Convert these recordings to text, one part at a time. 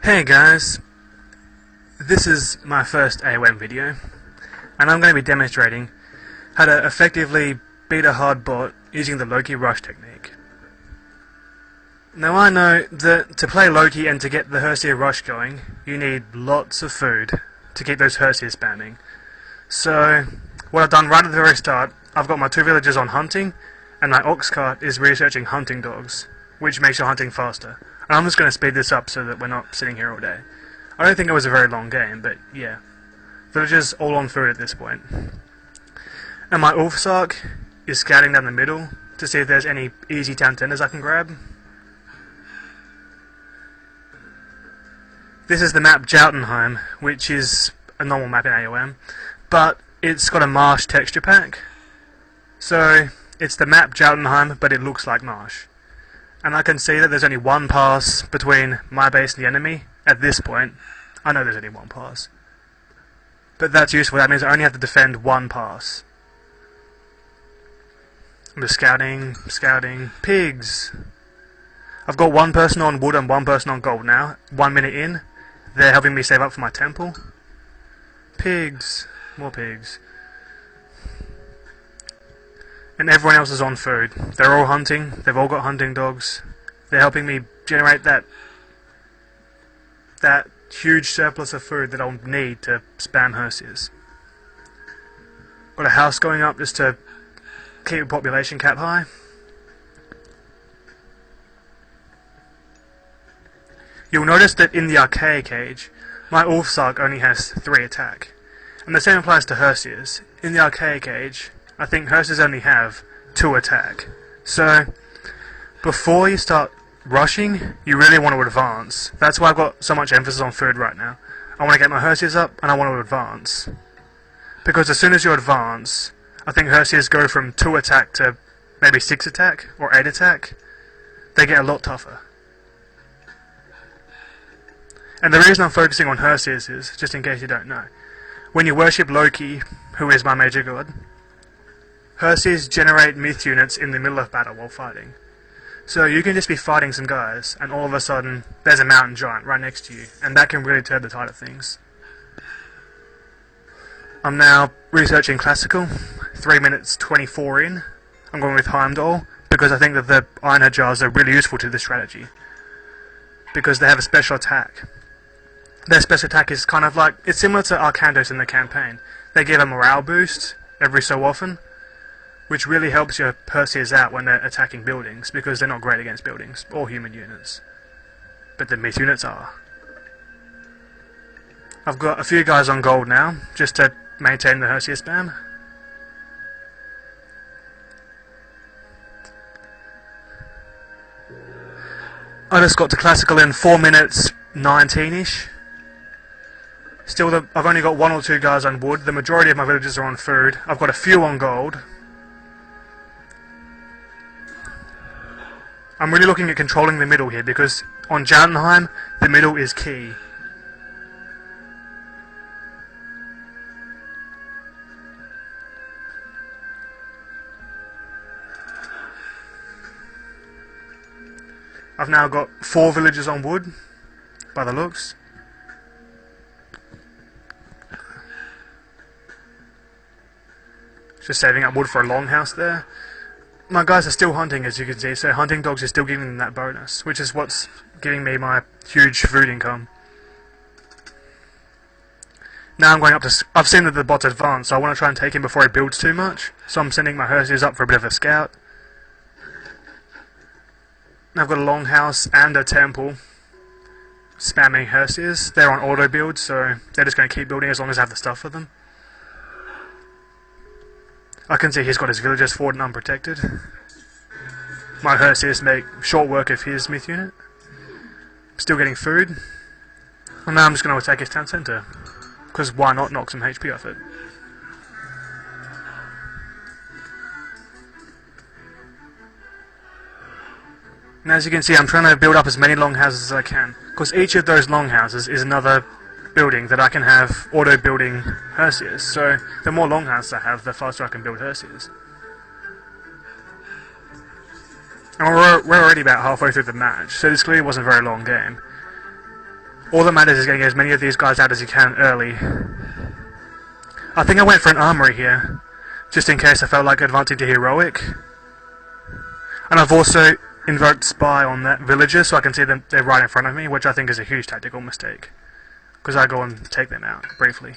Hey guys, this is my first AOM video, and I'm going to be demonstrating how to effectively beat a hard bot using the Loki rush technique. Now I know that to play Loki and to get the Hersia rush going, you need lots of food to keep those Hersia spamming. So what I've done right at the very start, I've got my two villagers on hunting, and my ox cart is researching hunting dogs, which makes your hunting faster. And I'm just going to speed this up so that we're not sitting here all day. I don't think it was a very long game, but yeah. Villagers all on food at this point. And my Ulfsark is scouting down the middle to see if there's any easy town tenders I can grab. This is the map Jotunheim, which is a normal map in AOM, but it's got a marsh texture pack. So it's the map Jotunheim, but it looks like marsh. And I can see that there's only one pass between my base and the enemy at this point. I know there's only one pass. But that's useful, that means I only have to defend one pass. I'm just scouting. Pigs! I've got one person on wood and one person on gold now. 1 minute in. They're helping me save up for my temple. Pigs! More pigs. And everyone else is on food. They're all hunting, they've all got hunting dogs. They're helping me generate that huge surplus of food that I'll need to spam Hersias. Got a house going up just to keep the population cap high. You'll notice that in the archaic cage, my Ulfsark only has 3 attack. And the same applies to Hersias. In the archaic age, I think Hersias only have 2 attack. So, before you start rushing, you really want to advance. That's why I've got so much emphasis on food right now. I want to get my Hersias up, and I want to advance. Because as soon as you advance, I think Hersias go from 2 attack to maybe 6 attack, or 8 attack. They get a lot tougher. And the reason I'm focusing on Hersias is, just in case you don't know, when you worship Loki, who is my major god, Hersias generate myth units in the middle of battle while fighting. So you can just be fighting some guys, and all of a sudden, there's a mountain giant right next to you, and that can really turn the tide of things. I'm now researching classical, 3 minutes 24 in. I'm going with Heimdall, because I think that the Iron Jars are really useful to this strategy. Because they have a special attack. Their special attack is kind of like, it's similar to Arcandos in the campaign. They give a morale boost every so often, which really helps your Hersias out when they're attacking buildings, because they're not great against buildings, or human units. But the myth units are. I've got a few guys on gold now, just to maintain the Hersia spam. I just got to classical in 4 minutes 19-ish. Still, I've only got 1 or 2 guys on wood. The majority of my villagers are on food. I've got a few on gold. I'm really looking at controlling the middle here, because on Jotunheim, the middle is key. I've now got 4 villagers on wood, by the looks. Just saving up wood for a longhouse there. My guys are still hunting, as you can see, so hunting dogs are still giving them that bonus, which is what's giving me my huge food income. Now I'm going up to... I've seen that the bot's advanced, so I want to try and take him before he builds too much, so I'm sending my Hersias up for a bit of a scout. Now I've got a longhouse and a temple spamming Hersias. They're on auto build, so they're just going to keep building as long as I have the stuff for them. I can see he's got his villagers forward and unprotected. My Hersias make short work of his myth unit. Still getting food. And now I'm just going to attack his town centre. Because why not knock some HP off it? And as you can see, I'm trying to build up as many longhouses as I can. Because each of those longhouses is another building that I can have auto-building Hersias. So the more longhouses I have, the faster I can build Hersias. And we're already about halfway through the match, so this clearly wasn't a very long game. All that matters is getting as many of these guys out as you can early. I think I went for an armory here, just in case I felt like advancing to heroic. And I've also invoked spy on that villager so I can see them, they're right in front of me, which I think is a huge tactical mistake. Because I go and take them out, briefly.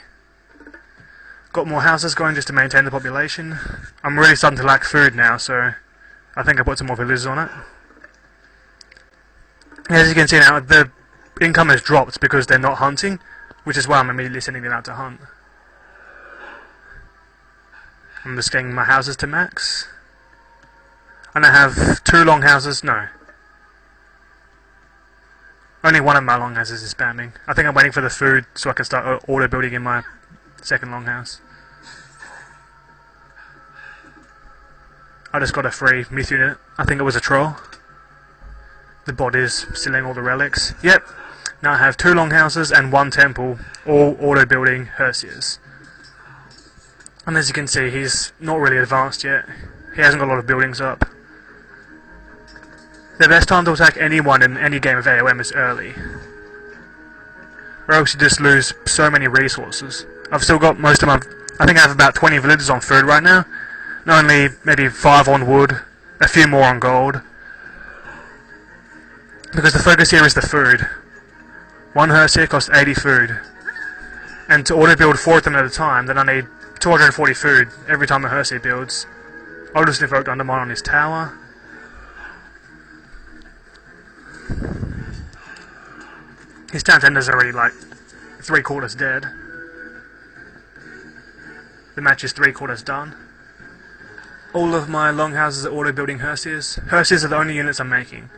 Got more houses going just to maintain the population. I'm really starting to lack food now, so I think I put some more villagers on it. As you can see now, the income has dropped because they're not hunting, which is why I'm immediately sending them out to hunt. I'm just getting my houses to max. And I have 2 longhouses, no. Only one of my longhouses is spamming. I think I'm waiting for the food so I can start auto building in my second longhouse. I just got a free myth unit. I think it was a troll. The bot is stealing all the relics. Yep. Now I have 2 longhouses and 1 temple, all auto building Hersias. And as you can see, he's not really advanced yet. He hasn't got a lot of buildings up. The best time to attack anyone in any game of AOM is early, or else you just lose so many resources. I've still got most of my... I think I have about 20 villagers on food right now, and only maybe 5 on wood, a few more on gold. Because the focus here is the food. 1 Hersia costs 80 food, and to auto build 4 of them at a time, then I need 240 food every time a Hersia builds. I'll just invoke Undermine on his tower. His town tender's already like 3/4 dead. The match is 3/4 done. All of my longhouses are auto building Hersias. Hersias are the only units I'm making.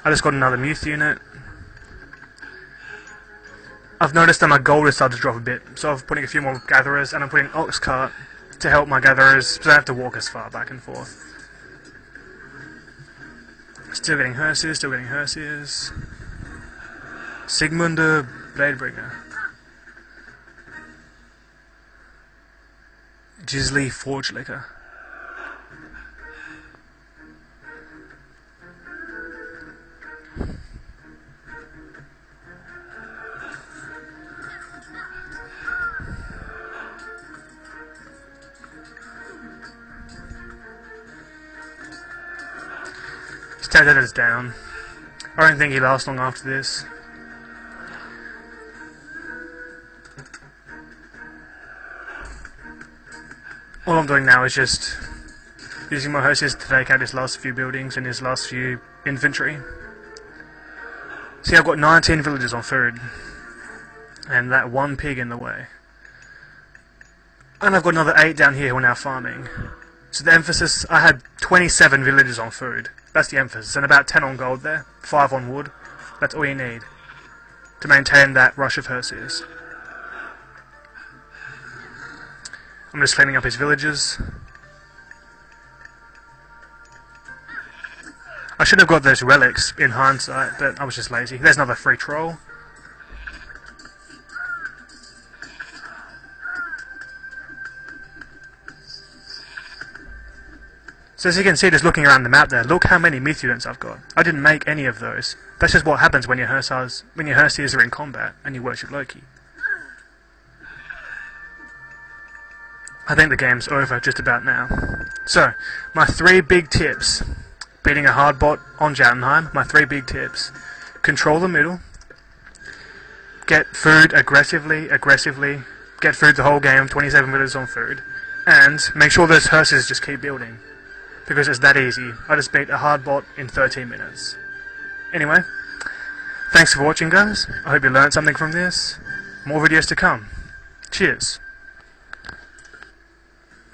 I just got another Muth unit. I've noticed that my gold has started to drop a bit, so I'm putting a few more gatherers, and I'm putting ox cart to help my gatherers, so I don't have to walk as far back and forth. Still getting Hersias, still getting Hersias. Sigmund Bladebringer. Gisli Forgelicker. Standard is down. I don't think he lasts long after this. All I'm doing now is just using my Hersias to take out his last few buildings and his last few infantry. See, I've got 19 villagers on food, and that 1 pig in the way. And I've got another 8 down here who are now farming. So the emphasis, I had 27 villagers on food. That's the emphasis, and about 10 on gold there, 5 on wood. That's all you need to maintain that rush of Hersias. I'm just cleaning up his villages. I should have got those relics in hindsight, but I was just lazy. There's another free troll. So as you can see, just looking around the map there, look how many myth units I've got. I didn't make any of those. That's just what happens when your Hersias are in combat and you worship Loki. I think the game's over just about now. So, my 3 big tips. Beating a hard bot on Jotunheim, my 3 big tips. Control the middle. Get food aggressively. Get food the whole game, 27 minutes on food. And make sure those Hersias just keep building. Because it's that easy. I just beat a hard bot in 13 minutes. Anyway, thanks for watching, guys. I hope you learned something from this. More videos to come. Cheers.